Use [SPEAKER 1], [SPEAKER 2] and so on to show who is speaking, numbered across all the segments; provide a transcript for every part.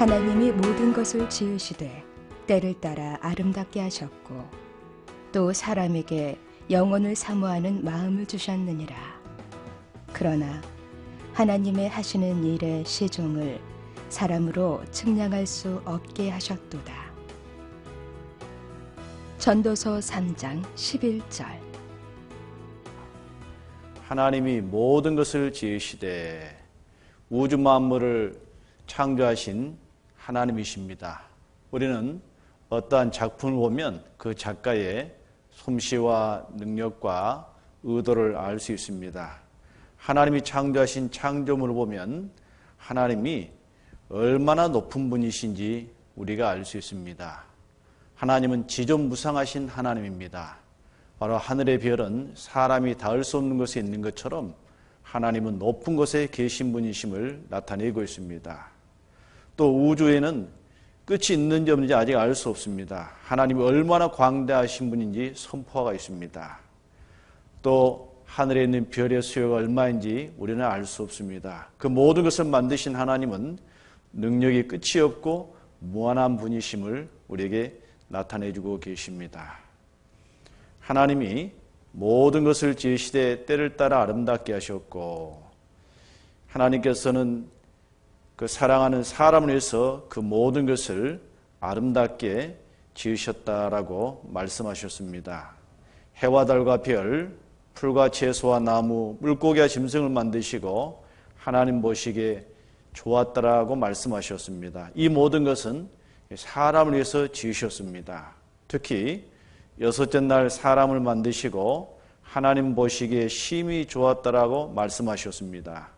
[SPEAKER 1] 하나님이 모든 것을 지으시되 때를 따라 아름답게 하셨고 또 사람에게 영혼을 사모하는 마음을 주셨느니라. 그러나 하나님의 하시는 일의 시종을 사람으로 측량할 수 없게 하셨도다. 전도서 3장 11절.
[SPEAKER 2] 하나님이 모든 것을 지으시되 우주 만물을 창조하신 하나님이십니다. 우리는 어떠한 작품을 보면 그 작가의 솜씨와 능력과 의도를 알 수 있습니다. 하나님이 창조하신 창조물을 보면 하나님이 얼마나 높은 분이신지 우리가 알 수 있습니다. 하나님은 지존무상하신 하나님입니다. 바로 하늘의 별은 사람이 닿을 수 없는 곳에 있는 것처럼 하나님은 높은 곳에 계신 분이심을 나타내고 있습니다. 또 우주에는 끝이 있는지 없는지 아직 알 수 없습니다. 하나님이 얼마나 광대하신 분인지 선포가 있습니다. 또 하늘에 있는 별의 수요가 얼마인지 우리는 알 수 없습니다. 그 모든 것을 만드신 하나님은 능력이 끝이 없고 무한한 분이심을 우리에게 나타내주고 계십니다. 하나님이 모든 것을 지으시되 때를 따라 아름답게 하셨고 하나님께서는 그 사랑하는 사람을 위해서 그 모든 것을 아름답게 지으셨다라고 말씀하셨습니다. 해와 달과 별, 풀과 채소와 나무, 물고기와 짐승을 만드시고 하나님 보시기에 좋았다라고 말씀하셨습니다. 이 모든 것은 사람을 위해서 지으셨습니다. 특히 여섯째 날 사람을 만드시고 하나님 보시기에 심히 좋았다라고 말씀하셨습니다.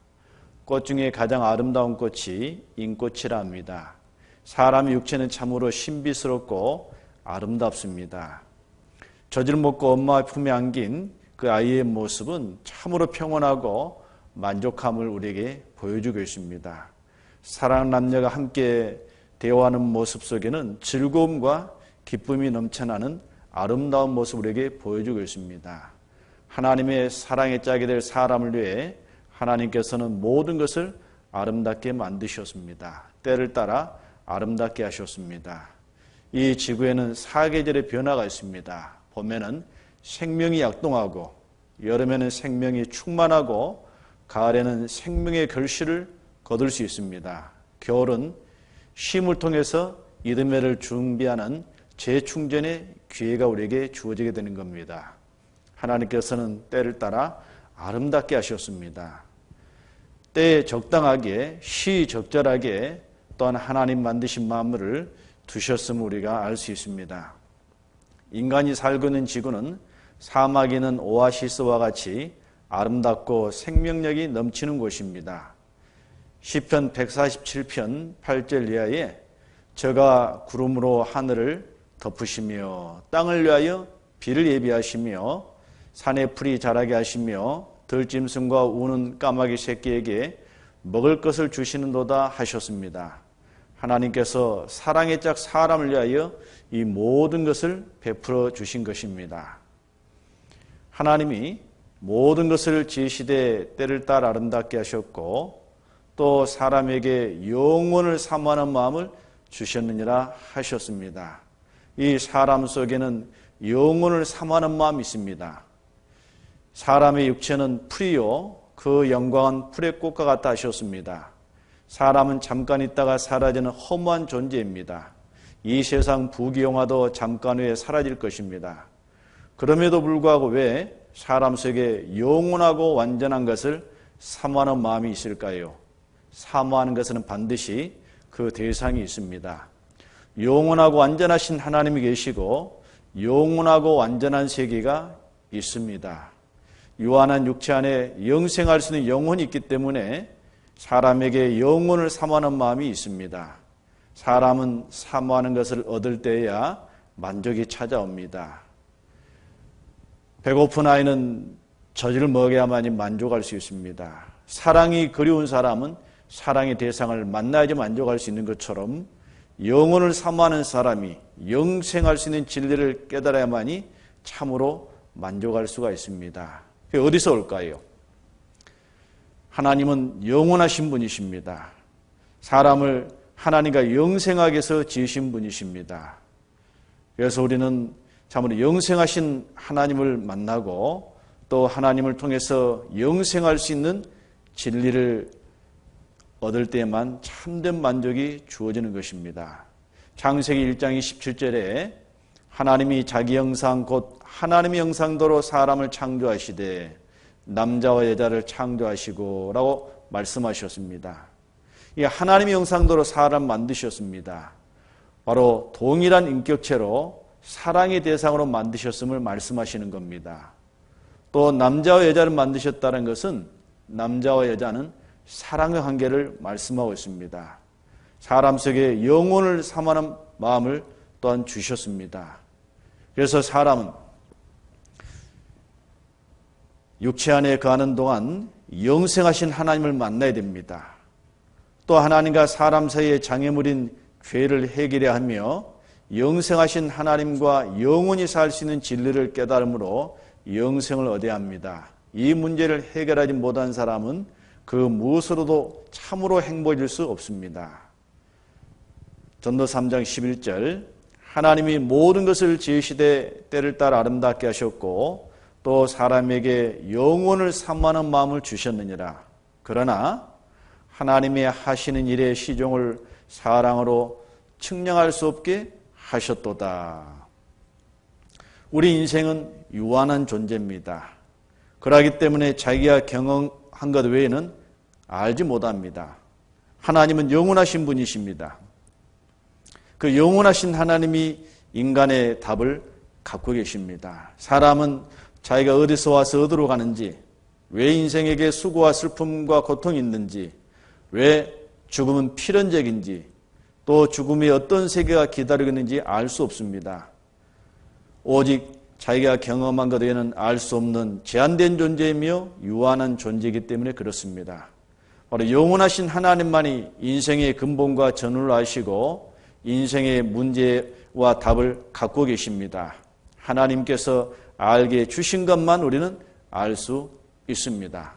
[SPEAKER 2] 꽃 중에 가장 아름다운 꽃이 인꽃이라 합니다. 사람의 육체는 참으로 신비스럽고 아름답습니다. 젖을 먹고 엄마의 품에 안긴 그 아이의 모습은 참으로 평온하고 만족함을 우리에게 보여주고 있습니다. 사랑하는 남녀가 함께 대화하는 모습 속에는 즐거움과 기쁨이 넘쳐나는 아름다운 모습을 우리에게 보여주고 있습니다. 하나님의 사랑에 짜게 될 사람을 위해 하나님께서는 모든 것을 아름답게 만드셨습니다. 때를 따라 아름답게 하셨습니다. 이 지구에는 사계절의 변화가 있습니다. 봄에는 생명이 약동하고 여름에는 생명이 충만하고 가을에는 생명의 결실을 거둘 수 있습니다. 겨울은 쉼을 통해서 이듬해를 준비하는 재충전의 기회가 우리에게 주어지게 되는 겁니다. 하나님께서는 때를 따라 아름답게 하셨습니다. 때에 적당하게 시적절하게 또한 하나님 만드신 만물을 두셨음을 우리가 알 수 있습니다. 인간이 살고 있는 지구는 사막에 있는 오아시스와 같이 아름답고 생명력이 넘치는 곳입니다. 시편 147편 8절 이하에 저가 구름으로 하늘을 덮으시며 땅을 위하여 비를 예비하시며 산에 풀이 자라게 하시며 들짐승과 우는 까마귀 새끼에게 먹을 것을 주시는도다 하셨습니다. 하나님께서 사랑의 짝 사람을 위하여 이 모든 것을 베풀어 주신 것입니다. 하나님이 모든 것을 지으시되 때를 따라 아름답게 하셨고 또 사람에게 영혼을 사모하는 마음을 주셨느니라 하셨습니다. 이 사람 속에는 영혼을 사모하는 마음이 있습니다. 사람의 육체는 풀이요 그 영광은 풀의 꽃과 같다 하셨습니다. 사람은 잠깐 있다가 사라지는 허무한 존재입니다. 이 세상 부귀영화도 잠깐 후에 사라질 것입니다. 그럼에도 불구하고 왜 사람 속에 영원하고 완전한 것을 사모하는 마음이 있을까요? 사모하는 것은 반드시 그 대상이 있습니다. 영원하고 완전하신 하나님이 계시고 영원하고 완전한 세계가 있습니다. 유한한 육체 안에 영생할 수 있는 영혼이 있기 때문에 사람에게 영혼을 사모하는 마음이 있습니다. 사람은 사모하는 것을 얻을 때야 만족이 찾아옵니다. 배고픈 아이는 젖을 먹여야만이 만족할 수 있습니다. 사랑이 그리운 사람은 사랑의 대상을 만나야지 만족할 수 있는 것처럼 영혼을 사모하는 사람이 영생할 수 있는 진리를 깨달아야만이 참으로 만족할 수가 있습니다. 그게 어디서 올까요? 하나님은 영원하신 분이십니다. 사람을 하나님과 영생하게 해서 지으신 분이십니다. 그래서 우리는 참으로 영생하신 하나님을 만나고 또 하나님을 통해서 영생할 수 있는 진리를 얻을 때에만 참된 만족이 주어지는 것입니다. 창세기 1장 27절에 하나님이 자기 형상 곧 하나님의 형상대로 사람을 창조하시되 남자와 여자를 창조하시고 라고 말씀하셨습니다. 이 하나님의 형상대로 사람 만드셨습니다. 바로 동일한 인격체로 사랑의 대상으로 만드셨음을 말씀하시는 겁니다. 또 남자와 여자를 만드셨다는 것은 남자와 여자는 사랑의 관계를 말씀하고 있습니다. 사람 속에 영혼을 삼하는 마음을 또한 주셨습니다. 그래서 사람은 육체 안에 거하는 동안 영생하신 하나님을 만나야 됩니다. 또 하나님과 사람 사이의 장애물인 죄를 해결해야 하며 영생하신 하나님과 영원히 살 수 있는 진리를 깨달음으로 영생을 얻어야 합니다. 이 문제를 해결하지 못한 사람은 그 무엇으로도 참으로 행복해질 수 없습니다. 전도 3장 11절 하나님이 모든 것을 지으시되 때를 따라 아름답게 하셨고 또 사람에게 영혼을 사모하는 마음을 주셨느니라. 그러나 하나님이 하시는 일의 시종을 사랑으로 측량할 수 없게 하셨도다. 우리 인생은 유한한 존재입니다. 그러기 때문에 자기가 경험한 것 외에는 알지 못합니다. 하나님은 영원하신 분이십니다. 그 영원하신 하나님이 인간의 답을 갖고 계십니다. 사람은 자기가 어디서 와서 어디로 가는지, 왜 인생에게 수고와 슬픔과 고통이 있는지, 왜 죽음은 필연적인지, 또 죽음이 어떤 세계가 기다리고 있는지 알 수 없습니다. 오직 자기가 경험한 것 외에는 알 수 없는 제한된 존재이며 유한한 존재이기 때문에 그렇습니다. 바로 영원하신 하나님만이 인생의 근본과 전후를 아시고 인생의 문제와 답을 갖고 계십니다. 하나님께서 알게 주신 것만 우리는 알 수 있습니다.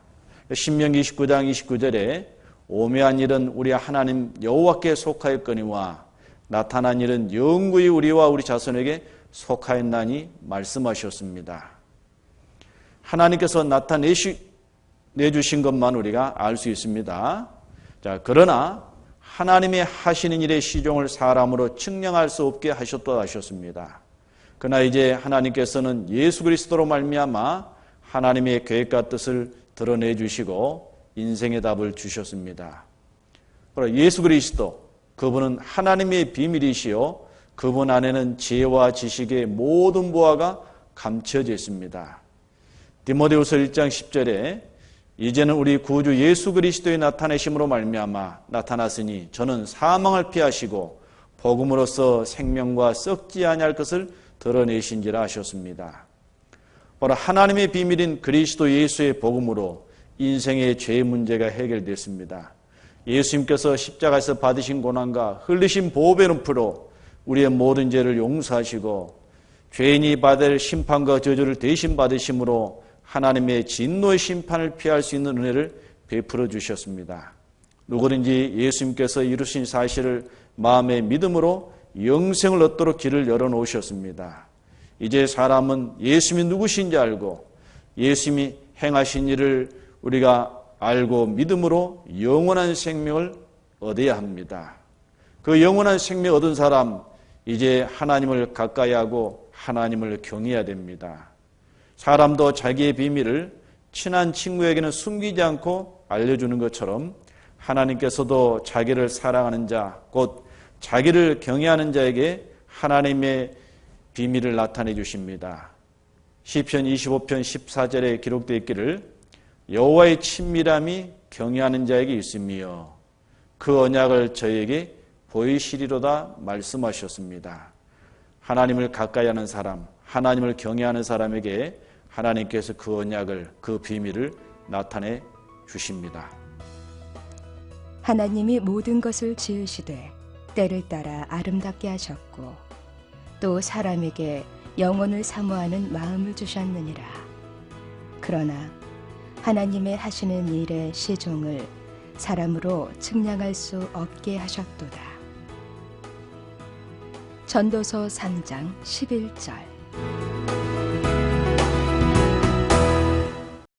[SPEAKER 2] 신명기 29장 29절에 오묘한 일은 우리 하나님 여호와께 속하였거니와 나타난 일은 영구히 우리와 우리 자손에게 속하였나니 말씀하셨습니다. 하나님께서 나타내주신 것만 우리가 알 수 있습니다. 자, 그러나 하나님이 하시는 일의 시종을 사람으로 측량할 수 없게 하셨다 하셨습니다. 그러나 이제 하나님께서는 예수 그리스도로 말미암아 하나님의 계획과 뜻을 드러내 주시고 인생의 답을 주셨습니다. 바로 예수 그리스도, 그분은 하나님의 비밀이시요 그분 안에는 지혜와 지식의 모든 보화가 감춰져 있습니다. 디모데후서 1장 10절에 이제는 우리 구주 예수 그리스도의 나타내심으로 말미암아 나타났으니 저는 사망을 피하시고 복음으로써 생명과 썩지 아니할 것을 드러내신지라 하셨습니다. 바로 하나님의 비밀인 그리스도 예수의 복음으로 인생의 죄 문제가 해결됐습니다. 예수님께서 십자가에서 받으신 고난과 흘리신 보혈의 눈프로 우리의 모든 죄를 용서하시고 죄인이 받을 심판과 저주를 대신 받으심으로 하나님의 진노의 심판을 피할 수 있는 은혜를 베풀어 주셨습니다. 누구든지 예수님께서 이루신 사실을 마음의 믿음으로 영생을 얻도록 길을 열어놓으셨습니다. 이제 사람은 예수님이 누구신지 알고 예수님이 행하신 일을 우리가 알고 믿음으로 영원한 생명을 얻어야 합니다. 그 영원한 생명 얻은 사람, 이제 하나님을 가까이 하고 하나님을 경외해야 됩니다. 사람도 자기의 비밀을 친한 친구에게는 숨기지 않고 알려주는 것처럼 하나님께서도 자기를 사랑하는 자, 곧 자기를 경외하는 자에게 하나님의 비밀을 나타내 주십니다. 시편 25편 14절에 기록되어 있기를 여호와의 친밀함이 경외하는 자에게 있으며 그 언약을 저에게 보이시리로다 말씀하셨습니다. 하나님을 가까이 하는 사람, 하나님을 경외하는 사람에게 하나님께서 그 언약을, 그 비밀을 나타내 주십니다.
[SPEAKER 1] 하나님이 모든 것을 지으시되 때를 따라 아름답게 하셨고 또 사람에게 영혼을 사모하는 마음을 주셨느니라. 그러나 하나님의 하시는 일의 시종을 사람으로 측량할 수 없게 하셨도다. 전도서 3장 11절.